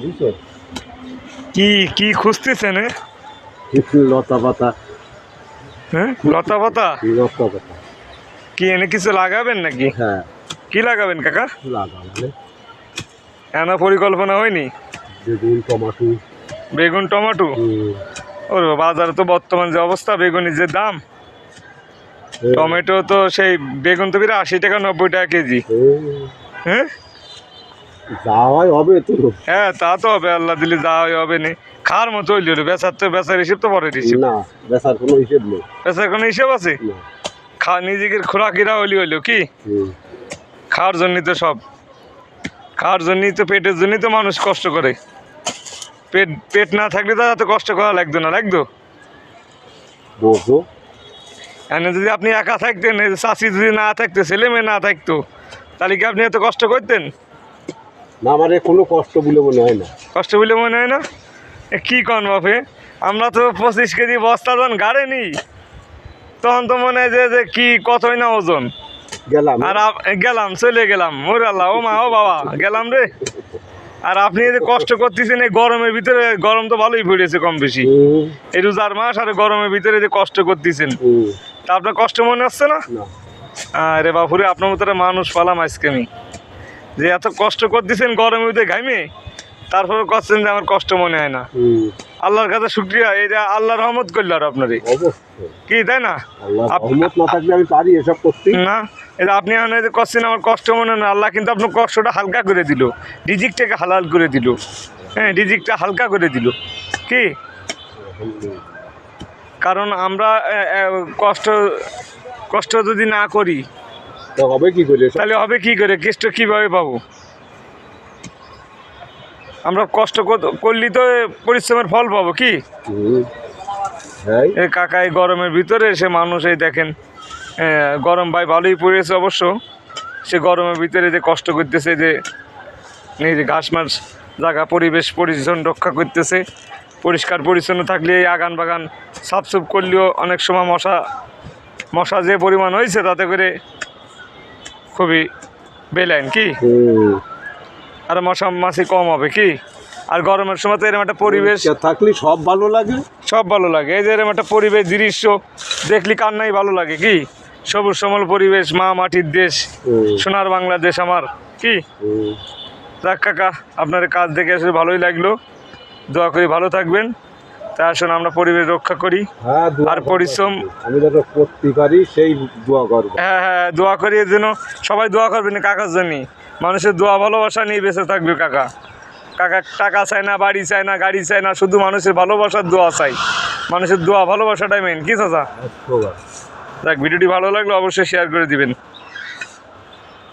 বুঝছো? কি কি খুঁজতেছেন? লতা পাতা। হ্যাঁ, লতা পাতা। লতা পাতা। কি এনে কিছু লাগাবেন নাকি? হ্যাঁ, কি লাগাবেন কাকা? লাগালে এনা পরিকল্পনা হয়নি? বেগুন, টমাটো। বেগুন, টমাটো। ওর বাজারে তো বর্তমান যে অবস্থা, বেগুনের যে দাম, টমেটো তো সেই বেগুন তো বিরা 80 টাকা 90 টাকা কেজি। হ্যাঁ, যাওয়াই হবে তো। হ্যাঁ তা তো হবে, আল্লাহ দিলে যাওয়াই হবে নি। খাওয়ার মতো হইল বেচার, তো বেচার হিসেব তো পরে হিসেব না, বেচার কোনো হিসেব নেই। বেচার কোনো হিসেব আছে? নিজেকে খোরাকিরা হইলো কি? খাওয়ার জন্যই তো সব, খাওয়ার জন্যই তো, পেটের জন্যই তো মানুষ কষ্ট করে। পেট পেট না থাকলে তো এত কষ্ট করা লাগতো না, লাগতো? এনে যদি আপনি একা থাকতেন, চাষি যদি না থাকতো, ছেলে মেয়ে না থাকতো, তাহলে কি আপনি এত কষ্ট করতেন? না, আমার কোনো কষ্ট বলে মনে হয় না। কষ্ট বলে মনে হয় না? কি কন বাপে, আমরা তো 25 কেজি বস্তা যখন গাড়ে নিই, তখন তো মনে হয় যে কি কতই না ওজন। গেলাম আর গেলাম, চলে গেলাম, ওরে আল্লাহ, ও মা, ও বাবা, গেলাম রে। আর আপনি যে কষ্ট করতেছেন এই গরমের ভিতরে, গরম তো ভালোই পড়েছে কম বেশি, এই রোজার মাস, আর গরমের ভিতরে যে কষ্ট করতেছেন, তা আপনার কষ্ট মনে হচ্ছে না? আরে বাপুরে, আপনার মতো মানুষ পালাম আজকে আমি, যে এত কষ্ট করতেছেন গরমের ভিতরে ঘাইমে, তারপরে করছেন যে আমার কষ্ট মনে হয় না। আল্লাহর কাছে শুকরিয়া, এটা আল্লাহর রহমত করলো আর আপনারই কি, তাই না? না, এটা আপনি করছেন আমার কষ্ট মনে হয় না, আল্লাহ কিন্তু আপনার কষ্টটা হালকা করে দিল, রিজিকটাকে হালাল করে দিল। হ্যাঁ, রিজিকটা হালকা করে দিল কি, কারণ আমরা কষ্ট কষ্ট যদি না করি হবে কি করে, তাহলে হবে কি করে, কষ্ট কিভাবে পাবো? আমরা কষ্ট করলেই তো পরিশ্রমের ফল পাবো কি? এই কাকা এই গরমের ভিতরে সে মানুষ, এই দেখেন গরম ভাই ভালোই পড়েছে অবশ্য, সে গরমের ভিতরে যে কষ্ট করতেছে, যে নিজে ঘাস মাস জায়গা পরিবেশ পরিচ্ছন্ন রক্ষা করতেছে। পরিষ্কার পরিচ্ছন্ন থাকলে এই আগান বাগান সাফসুফ করলেও অনেক সময় মশা যে পরিমাণ হয়েছে, তাতে করে খুবই বেলাইন কি, আর মশা মাছি কম হবে কি। আর গরমের সময় তো এরকম একটা পরিবেশ থাকলে সব ভালো লাগে, সব ভালো লাগে। এই যে এরকম একটা পরিবেশ দৃশ্য দেখলি কান্নাই ভালো লাগে কি, সবুজ শ্যামল পরিবেশ, মা মাটির দেশ, সোনার বাংলাদেশ আমার কি। যাক কাকা, আপনার কাজ দেখে এসে ভালোই লাগলো, দোয়া করি ভালো থাকবেন। তা আসুন আমরা পরিবেশ রক্ষা করি আর পরিশ্রম আমি যাতে করতে পারি সেই দোয়া করব। হ্যাঁ হ্যাঁ, দোয়া করি এর জন্য, সবাই দোয়া করবেন কাকার জন্য। মানুষের দোয়া ভালোবাসা নিয়ে বেঁচে থাকবে কাকা। কাকা টাকা চায় না, বাড়ি চায় না, গাড়ি চায় না, শুধু মানুষের ভালোবাসার দোয়া চাই। মানুষের দোয়া ভালোবাসাটাই মেন কি চাচা? যাক, ভিডিওটি ভালো লাগলো অবশ্যই শেয়ার করে দিবেন।